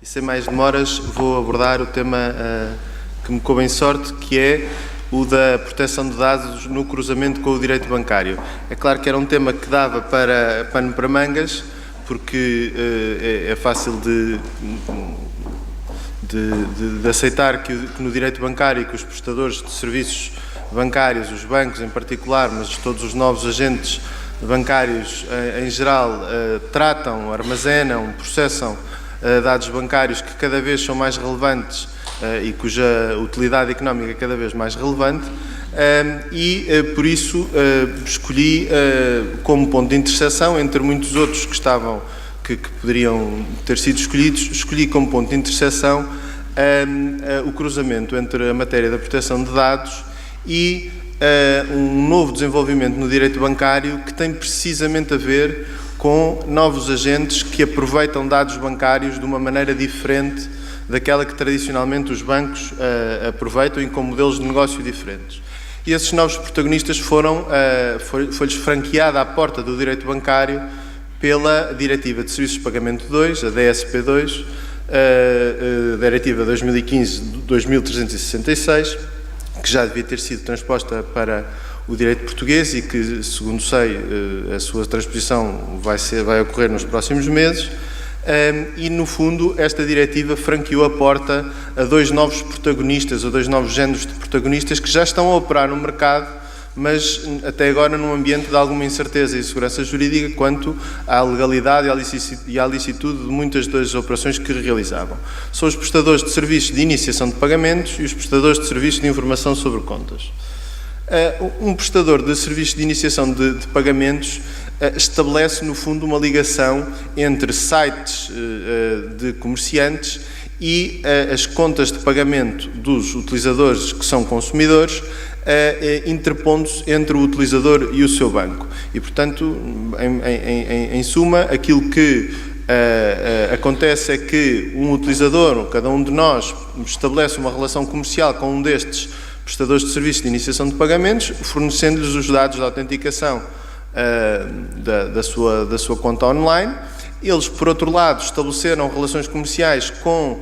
E sem mais demoras vou abordar o tema que me coube em sorte, que é o da proteção de dados no cruzamento com o direito bancário. É claro que era um tema que dava para pano para mangas, porque é fácil de aceitar que no direito bancário que os prestadores de serviços bancários, os bancos em particular, mas todos os novos agentes bancários em geral, tratam, armazenam, processam dados bancários que cada vez são mais relevantes e cuja utilidade económica é cada vez mais relevante, e por isso escolhi como ponto de interseção, entre muitos outros que poderiam ter sido escolhidos, escolhi como ponto de interseção o cruzamento entre a matéria da proteção de dados e um novo desenvolvimento no direito bancário que tem precisamente a ver com novos agentes que aproveitam dados bancários de uma maneira diferente daquela que tradicionalmente os bancos aproveitam e com modelos de negócio diferentes. E esses novos protagonistas foi-lhes franqueada à porta do direito bancário pela Diretiva de Serviços de Pagamento 2, a DSP2, a Diretiva 2015-2366, que já devia ter sido transposta para o direito português e que, segundo sei, a sua transposição vai ocorrer nos próximos meses. E, no fundo, esta diretiva franqueou a porta a dois novos protagonistas, ou dois novos géneros de protagonistas que já estão a operar no mercado, mas até agora num ambiente de alguma incerteza e segurança jurídica quanto à legalidade e à licitude de muitas das operações que realizavam. São os prestadores de serviços de iniciação de pagamentos e os prestadores de serviços de informação sobre contas. Um prestador de serviços de iniciação de pagamentos estabelece, no fundo, uma ligação entre sites de comerciantes e as contas de pagamento dos utilizadores que são consumidores, interpondo-se entre o utilizador e o seu banco. E, portanto, em suma, aquilo que acontece é que um utilizador, cada um de nós, estabelece uma relação comercial com um destes prestadores de serviços de iniciação de pagamentos, fornecendo-lhes os dados de autenticação da sua conta online. Eles, por outro lado, estabeleceram relações comerciais com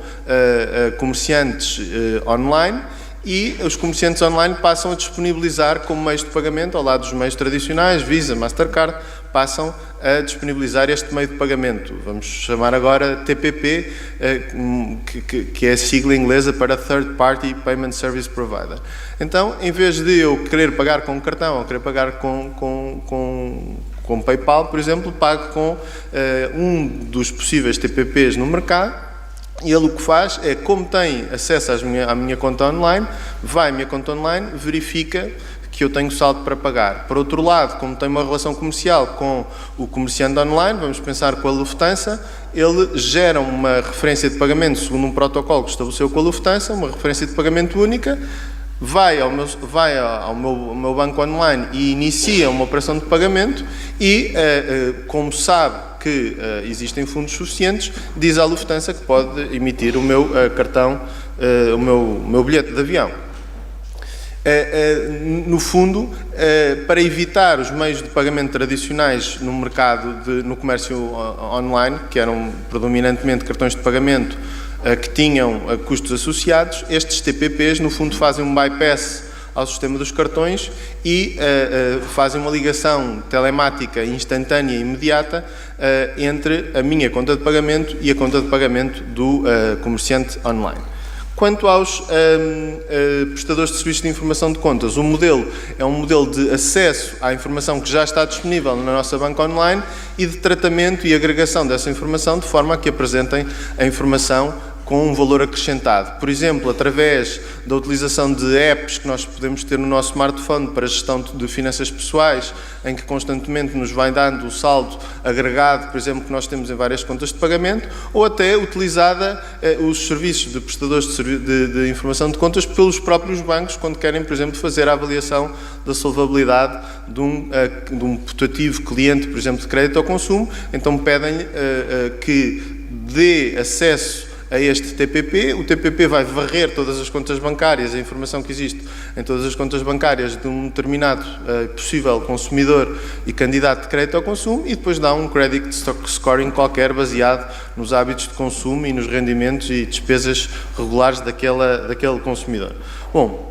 comerciantes online, e os comerciantes online passam a disponibilizar como meios de pagamento, ao lado dos meios tradicionais, Visa, Mastercard, passam a disponibilizar este meio de pagamento. Vamos chamar agora TPP, que é a sigla inglesa para Third Party Payment Service Provider. Então, em vez de eu querer pagar com cartão ou querer pagar com PayPal, por exemplo, pago com um dos possíveis TPPs no mercado. E ele o que faz é, como tem acesso à minha conta online, vai à minha conta online, verifica que eu tenho saldo para pagar. Por outro lado, como tem uma relação comercial com o comerciante online, vamos pensar com a Lufthansa, ele gera uma referência de pagamento segundo um protocolo que estabeleceu com a Lufthansa, uma referência de pagamento única, vai ao meu banco online e inicia uma operação de pagamento e, como sabe que existem fundos suficientes, diz à Lufthansa que pode emitir o meu cartão, o meu bilhete de avião. No fundo, para evitar os meios de pagamento tradicionais no mercado, no comércio online, que eram predominantemente cartões de pagamento que tinham custos associados, estes TPPs, no fundo, fazem um bypass ao sistema dos cartões e fazem uma ligação telemática instantânea e imediata entre a minha conta de pagamento e a conta de pagamento do comerciante online. Quanto aos prestadores de serviços de informação de contas, o modelo é um modelo de acesso à informação que já está disponível na nossa banca online e de tratamento e agregação dessa informação de forma a que apresentem a informação com um valor acrescentado. Por exemplo, através da utilização de apps que nós podemos ter no nosso smartphone para gestão de finanças pessoais, em que constantemente nos vai dando o saldo agregado, por exemplo, que nós temos em várias contas de pagamento, ou até utilizada os serviços de prestadores de informação de contas pelos próprios bancos, quando querem, por exemplo, fazer a avaliação da solvabilidade de um putativo cliente, por exemplo, de crédito ao consumo, então pedem que dê acesso a este TPP, o TPP vai varrer todas as contas bancárias, a informação que existe em todas as contas bancárias de um determinado possível consumidor e candidato de crédito ao consumo e depois dá um credit scoring qualquer baseado nos hábitos de consumo e nos rendimentos e despesas regulares daquele consumidor. Bom,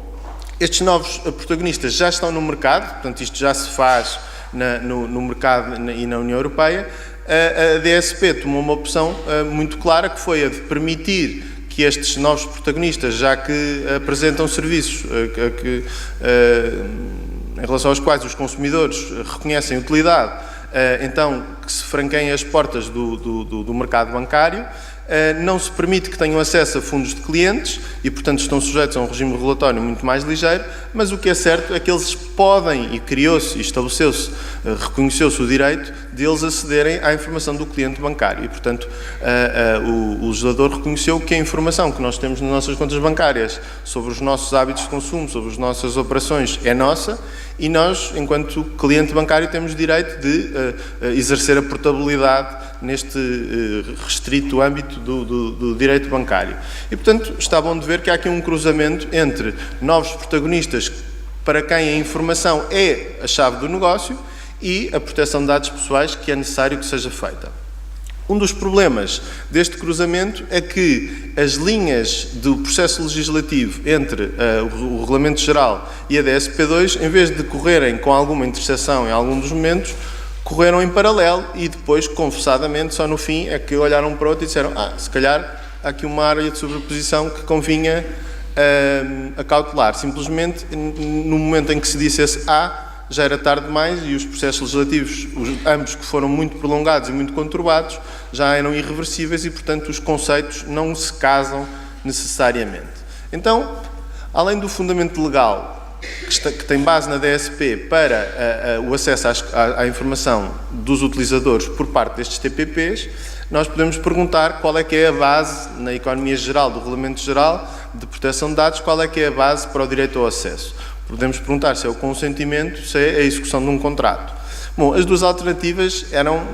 estes novos protagonistas já estão no mercado, portanto isto já se faz no mercado e na União Europeia. A DSP tomou uma opção muito clara, que foi a de permitir que estes novos protagonistas, já que apresentam serviços em relação aos quais os consumidores reconhecem utilidade, então que se franqueiem as portas do mercado bancário. Não se permite que tenham acesso a fundos de clientes e, portanto, estão sujeitos a um regime regulatório muito mais ligeiro, mas o que é certo é que eles podem, e criou-se e estabeleceu-se, reconheceu-se o direito de eles acederem à informação do cliente bancário e, portanto, o legislador reconheceu que a informação que nós temos nas nossas contas bancárias sobre os nossos hábitos de consumo, sobre as nossas operações, é nossa e nós, enquanto cliente bancário, temos direito de exercer a portabilidade neste restrito âmbito do direito bancário. E, portanto, está bom de ver que há aqui um cruzamento entre novos protagonistas para quem a informação é a chave do negócio e a proteção de dados pessoais que é necessário que seja feita. Um dos problemas deste cruzamento é que as linhas do processo legislativo entre o Regulamento Geral e a DSP2, em vez de correrem com alguma interseção em algum dos momentos, correram em paralelo e depois, confessadamente, só no fim é que olharam para o outro e disseram se calhar há aqui uma área de sobreposição que convinha acautelar. Simplesmente, no momento em que se dissesse já era tarde demais e os processos legislativos, ambos que foram muito prolongados e muito conturbados, já eram irreversíveis e, portanto, os conceitos não se casam necessariamente. Então, além do fundamento legal que tem base na DSP para o acesso à informação dos utilizadores por parte destes TPPs, nós podemos perguntar qual é que é a base, na economia geral do Regulamento Geral de Proteção de Dados, qual é que é a base para o direito ao acesso. Podemos perguntar se é o consentimento, se é a execução de um contrato. Bom, as duas alternativas eram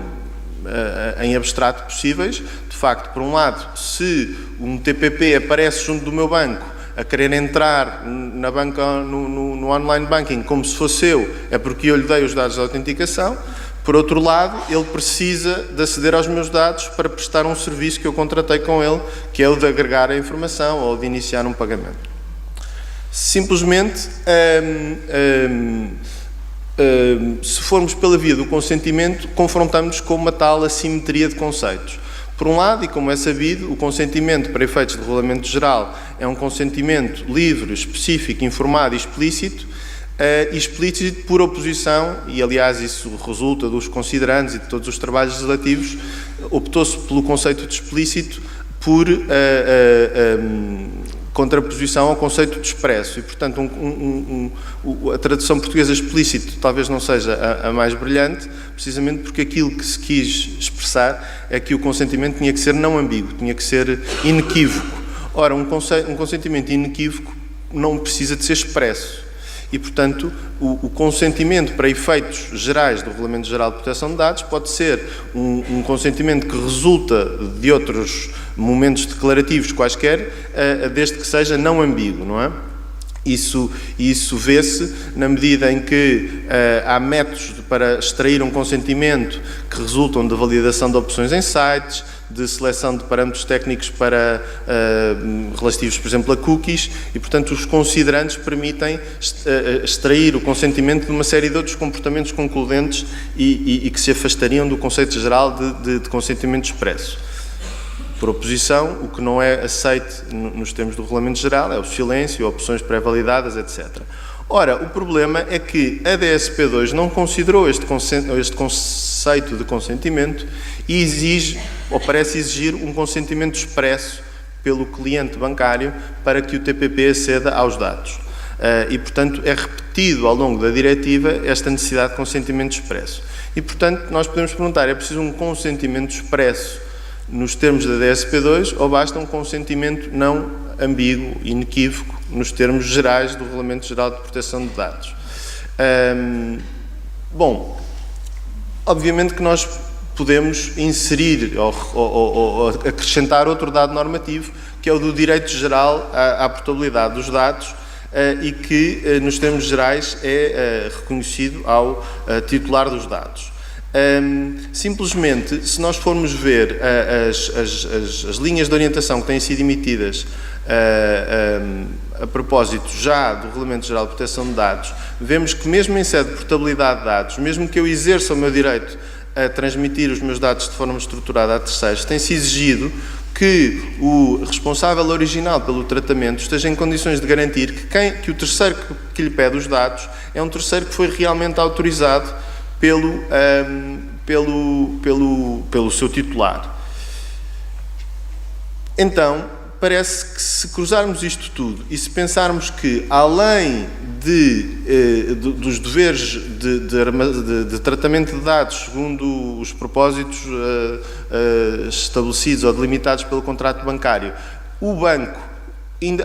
em abstrato possíveis. De facto, por um lado, se um TPP aparece junto do meu banco a querer entrar na banca, no online banking como se fosse eu, é porque eu lhe dei os dados de autenticação. Por outro lado, ele precisa de aceder aos meus dados para prestar um serviço que eu contratei com ele, que é o de agregar a informação ou de iniciar um pagamento. Simplesmente, se formos pela via do consentimento, confrontamos com uma tal assimetria de conceitos. Por um lado, e como é sabido, o consentimento para efeitos de Regulamento Geral é um consentimento livre, específico, informado e explícito, explícito por oposição, e aliás isso resulta dos considerandos e de todos os trabalhos legislativos, optou-se pelo conceito de explícito por contraposição ao conceito de expresso e, portanto, a tradução portuguesa explícito talvez não seja a mais brilhante, precisamente porque aquilo que se quis expressar é que o consentimento tinha que ser não ambíguo, tinha que ser inequívoco. Ora, um consentimento inequívoco não precisa de ser expresso e, portanto, o consentimento para efeitos gerais do Regulamento Geral de Proteção de Dados pode ser um consentimento que resulta de outros momentos declarativos quaisquer, desde que seja não ambíguo, não é? Isso vê-se na medida em que há métodos para extrair um consentimento que resultam de validação de opções em sites, de seleção de parâmetros técnicos relativos, por exemplo, a cookies, e, portanto, os considerandos permitem extrair o consentimento de uma série de outros comportamentos concludentes e que se afastariam do conceito geral de consentimento expresso. Por oposição, o que não é aceite nos termos do Regulamento Geral é o silêncio, opções pré-validadas, etc. Ora, o problema é que a DSP2 não considerou este conceito de consentimento e exige, ou parece exigir, um consentimento expresso pelo cliente bancário para que o TPP aceda aos dados. E, portanto, é repetido ao longo da diretiva esta necessidade de consentimento expresso. E, portanto, nós podemos perguntar, é preciso um consentimento expresso nos termos da DSP2 ou basta um consentimento não ambíguo, inequívoco, nos termos gerais do Regulamento Geral de Proteção de Dados? Bom, obviamente que nós podemos inserir ou acrescentar outro dado normativo, que é o do direito geral à portabilidade dos dados, e que, nos termos gerais, é reconhecido ao titular dos dados. Simplesmente, se nós formos ver as linhas de orientação que têm sido emitidas a propósito já do Regulamento Geral de Proteção de Dados, vemos que mesmo em sede de portabilidade de dados, mesmo que eu exerça o meu direito a transmitir os meus dados de forma estruturada a terceiros, tem-se exigido que o responsável original pelo tratamento esteja em condições de garantir que o terceiro que lhe pede os dados é um terceiro que foi realmente autorizado pelo seu titular. Então, parece que se cruzarmos isto tudo e se pensarmos que, além dos deveres de tratamento de dados segundo os propósitos estabelecidos ou delimitados pelo contrato bancário, o banco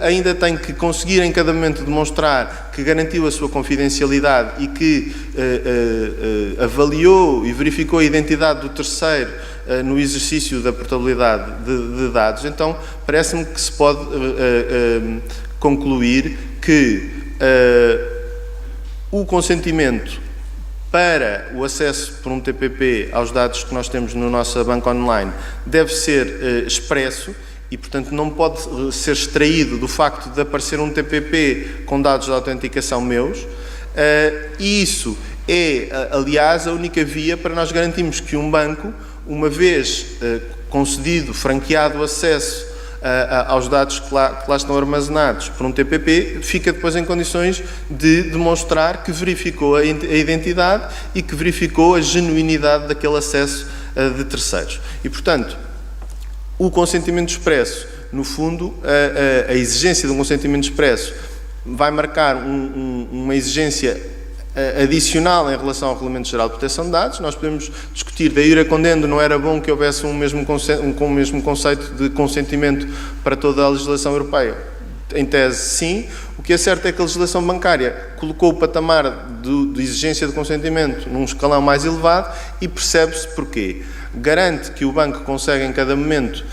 ainda tem que conseguir em cada momento demonstrar que garantiu a sua confidencialidade e que avaliou e verificou a identidade do terceiro no exercício da portabilidade de dados. Então, parece-me que se pode concluir que o consentimento para o acesso por um TPP aos dados que nós temos no nosso banco online deve ser expresso e, portanto, não pode ser extraído do facto de aparecer um TPP com dados de autenticação meus, e isso é, aliás, a única via para nós garantirmos que um banco, uma vez concedido, franqueado o acesso aos dados que lá estão armazenados por um TPP, fica depois em condições de demonstrar que verificou a identidade e que verificou a genuinidade daquele acesso de terceiros. E, portanto, o consentimento expresso, no fundo, a exigência de um consentimento expresso vai marcar uma exigência adicional em relação ao Regulamento Geral de Proteção de Dados. Nós podemos discutir, da ira condendo, não era bom que houvesse o mesmo conceito de consentimento para toda a legislação europeia. Em tese, sim. O que é certo é que a legislação bancária colocou o patamar de exigência de consentimento num escalão mais elevado e percebe-se porquê. Garante que o banco consegue em cada momento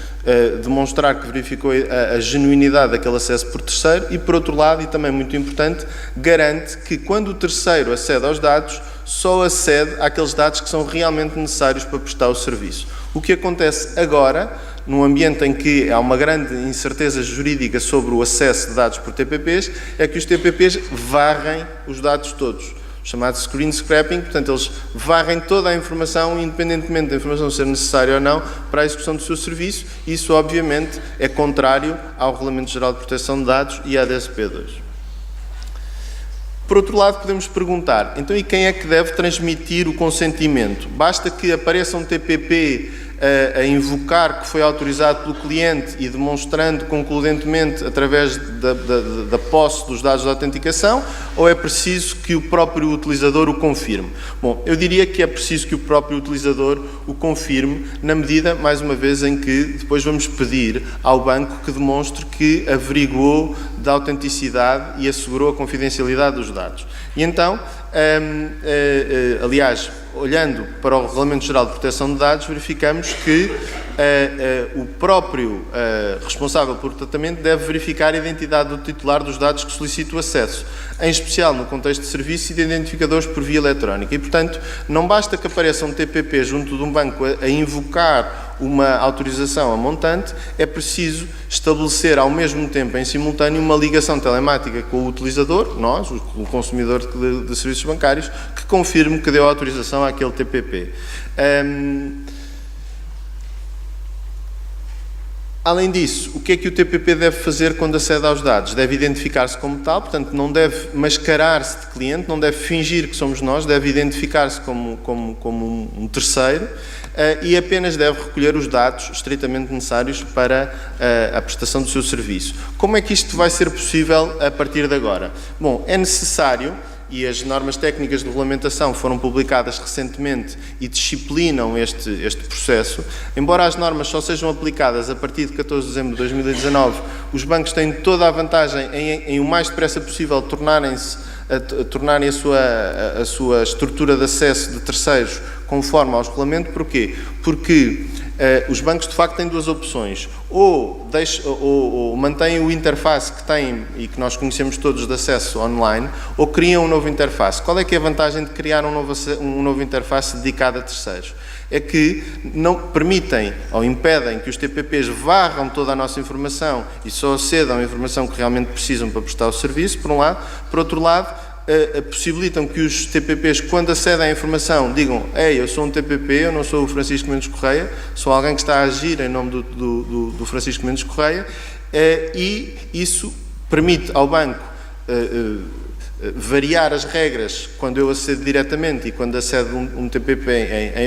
demonstrar que verificou a genuinidade daquele acesso por terceiro e, por outro lado, e também muito importante, garante que quando o terceiro acede aos dados, só acede àqueles dados que são realmente necessários para prestar o serviço. O que acontece agora, num ambiente em que há uma grande incerteza jurídica sobre o acesso de dados por TPPs, é que os TPPs varrem os dados todos, chamado screen scrapping. Portanto, eles varrem toda a informação, independentemente da informação ser necessária ou não, para a execução do seu serviço. Isso, obviamente, é contrário ao Regulamento Geral de Proteção de Dados e à DSP2. Por outro lado, podemos perguntar, então, e quem é que deve transmitir o consentimento? Basta que apareça um TPP a invocar que foi autorizado pelo cliente e demonstrando concludentemente através da posse dos dados de autenticação, ou é preciso que o próprio utilizador o confirme? Bom, eu diria que é preciso que o próprio utilizador o confirme, na medida, mais uma vez, em que depois vamos pedir ao banco que demonstre que averiguou da autenticidade e assegurou a confidencialidade dos dados. E então, aliás, olhando para o Regulamento Geral de Proteção de Dados, verificamos que o próprio responsável por tratamento deve verificar a identidade do titular dos dados que solicita o acesso, em especial no contexto de serviço e de identificadores por via eletrónica. E, portanto, não basta que apareça um TPP junto de um banco a invocar uma autorização a montante, é preciso estabelecer ao mesmo tempo, em simultâneo, uma ligação telemática com o utilizador, nós, o consumidor de serviços bancários, que confirme que deu autorização àquele TPP. Além disso, o que é que o TPP deve fazer quando acede aos dados? Deve identificar-se como tal, portanto, não deve mascarar-se de cliente, não deve fingir que somos nós, deve identificar-se como um terceiro e apenas deve recolher os dados estritamente necessários para a prestação do seu serviço. Como é que isto vai ser possível a partir de agora? Bom, é necessário, e as normas técnicas de regulamentação foram publicadas recentemente e disciplinam este processo. Embora as normas só sejam aplicadas a partir de 14 de dezembro de 2019, os bancos têm toda a vantagem em o mais depressa possível tornarem a sua estrutura de acesso de terceiros conforme ao regulamento. Porquê? Porque os bancos de facto têm duas opções: ou mantêm o interface que têm e que nós conhecemos todos de acesso online, ou criam um novo interface. Qual é que é a vantagem de criar um novo interface dedicado a terceiros? É que não permitem ou impedem que os TPPs varram toda a nossa informação e só acedam à informação que realmente precisam para prestar o serviço, por um lado. Por outro lado, possibilitam que os TPPs, quando acedem à informação, digam: ei, eu sou um TPP, eu não sou o Francisco Mendes Correia, sou alguém que está a agir em nome do Francisco Mendes Correia, e isso permite ao banco variar as regras quando eu acedo diretamente e quando acede um TPP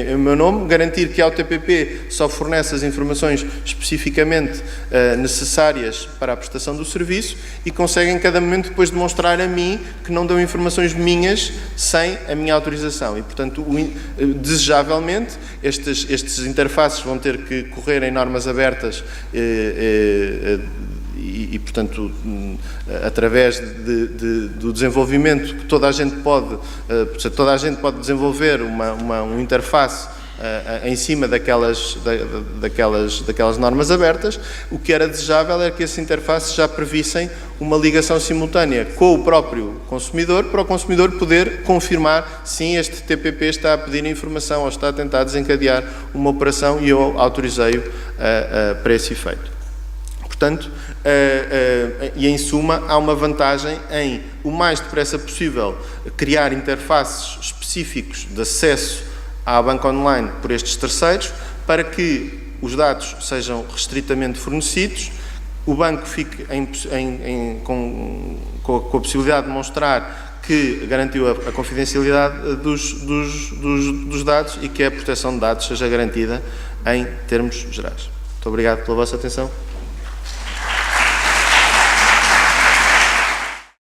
em meu nome, garantir que ao TPP só fornece as informações especificamente necessárias para a prestação do serviço, e conseguem em cada momento depois demonstrar a mim que não dão informações minhas sem a minha autorização. E, portanto, desejavelmente, estes interfaces vão ter que correr em normas abertas e, portanto, através do desenvolvimento que toda a gente pode desenvolver um interface em cima daquelas normas abertas. O que era desejável era que esses interfaces já previssem uma ligação simultânea com o próprio consumidor, para o consumidor poder confirmar: sim, este TPP está a pedir informação ou está a tentar desencadear uma operação e eu autorizei-o para esse efeito. Portanto, e em suma, há uma vantagem em, o mais depressa possível, criar interfaces específicos de acesso à banca online por estes terceiros, para que os sejam restritamente fornecidos, o banco fique com a possibilidade de mostrar que garantiu a confidencialidade dos dados e que a proteção de dados seja garantida em termos gerais. Muito obrigado pela vossa atenção.